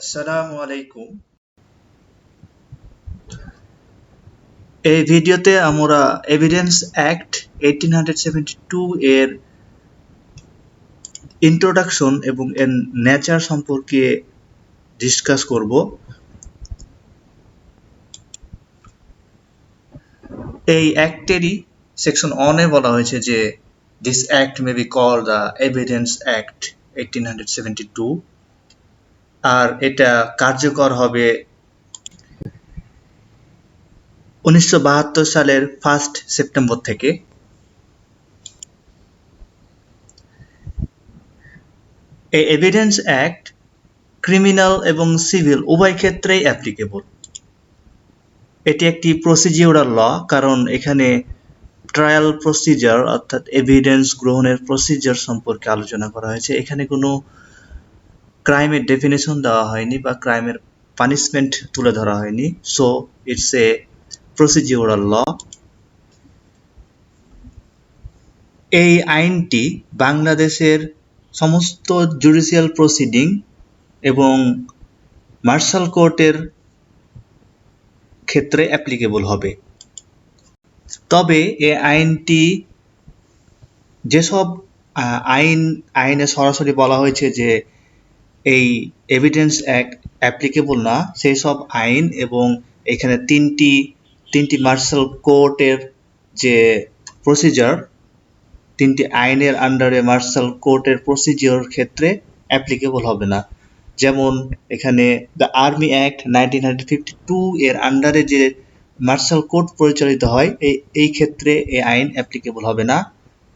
আসসালামু আলাইকুম। এই ভিডিওতে আমরা এভিডেন্স অ্যাক্ট 1872 এর ইন্ট্রোডাকশন এবং এর নেচার সম্পর্কে ডিসকাস করব। এই অ্যাক্টেরই সেকশন 1 এ বলা হয়েছে যে this act may be called the evidence act 1872, আর এটা কার্যকর হবে 1972 সালের 1 সেপ্টেম্বর থেকে। এই এভিডেন্স অ্যাক্ট ক্রিমিনাল এবং সিভিল উভয় ক্ষেত্রেই অ্যাপ্লিকেবল। এটি একটি প্রসিডিউরাল ল, কারণ এখানে ট্রায়াল প্রসিজার অর্থাৎ এভিডেন্স গ্রহণের প্রসিজার সম্পর্কে আলোচনা করা হয়েছে। এখানে কোনো ক্রাইমের ডেফিনেশন দেওয়া হয়নি বা ক্রাইমের পানিশমেন্ট তুলে ধরা হয়নি। সো ইটস এ প্রসিডিউরাল ল। এই আইনটি বাংলাদেশের সমস্ত জুডিশিয়াল প্রসিডিং এবং মার্শাল কোর্টের ক্ষেত্রে অ্যাপ্লিকেবল হবে। তবে এই আইনটি যেসব আইনে সরাসরি বলা হয়েছে যে এই এভিডেন্স অ্যাক্ট অ্যাপ্লিকেবল না, সেই সব আইন এবং এখানে তিনটি মার্শাল কোর্টের যে প্রসিজার, তিনটি আইনের আন্ডারে মার্শাল কোর্টের প্রসিজিওর ক্ষেত্রে অ্যাপ্লিকেবল হবে না। যেমন এখানে দ্য আর্মি অ্যাক্ট 1952 এর আন্ডারে যে মার্শাল কোর্ট পরিচালিত হয়, এই ক্ষেত্রে এই আইন অ্যাপ্লিকেবল হবে না।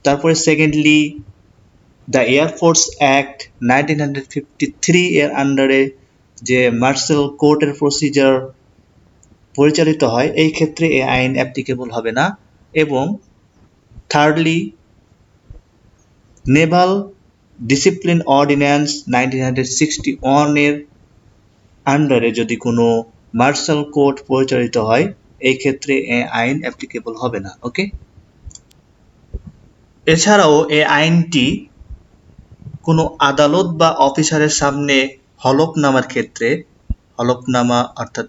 তারপরে সেকেন্ডলি দ্য এয়ারফোর্স অ্যাক্ট 1953 এর আন্ডারে যে মার্শাল কোর্টের প্রসিজার পরিচালিত হয়, এই ক্ষেত্রে এই আইন অ্যাপ্লিকেবল হবে না। এবং থার্ডলি নেভাল ডিসিপ্লিন অর্ডিন্যান্স 1961 এর আন্ডারে যদি কোনো মার্শাল কোর্ট পরিচালিত হয়, এই ক্ষেত্রে এই আইন অ্যাপ্লিকেবল হবে না। ওকে, এছাড়াও এই আইনটি কোনো আদালত বা অফিসারের সামনে হলফনামার ক্ষেত্রে, হলফনামা অর্থাৎ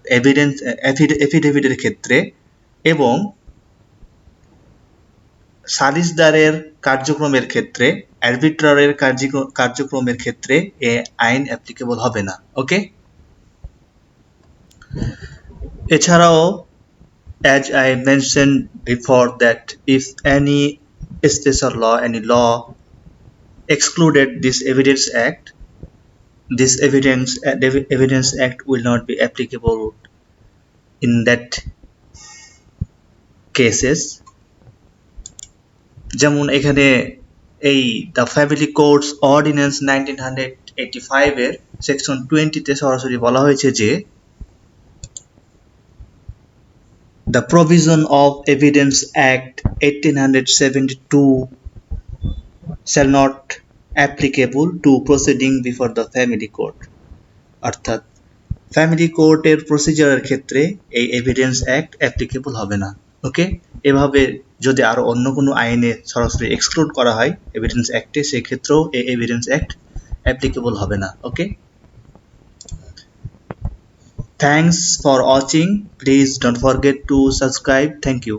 এফিডেভিটের ক্ষেত্রে এবং সালিসদারের কার্যক্রমের ক্ষেত্রে, আরবিট্রারের কার্যক্রমের ক্ষেত্রে এ আইন অ্যাপ্লিকেবল হবে না। ওকে, এছাড়াও as I mentioned before that if any special law, any law excluded this evidence act will not be applicable in that cases. যেমন এখানে এই দ্য ফ্যামিলি কোর্টস অর্ডিন্যান্স 1985 এর সেকশন 20 তে সরাসরি বলা হয়েছে যে the provision of evidence act 1872 shall not applicable to proceeding before the family court, অর্থাৎ ফ্যামিলি কোর্টের প্রসিজারের ক্ষেত্রে এই এভিডেন্স অ্যাক্ট অ্যাপ্লিকেবল হবে না। ওকে, এভাবে যদি আরো অন্য কোনো আইনে সরাসরি এক্সক্লুড করা হয় এভিডেন্স অ্যাক্টে, সেই ক্ষেত্রেও এই এভিডেন্স অ্যাক্ট অ্যাপ্লিকেবল হবে না। ওকে, thanks for watching. Please don't forget to subscribe. Thank you.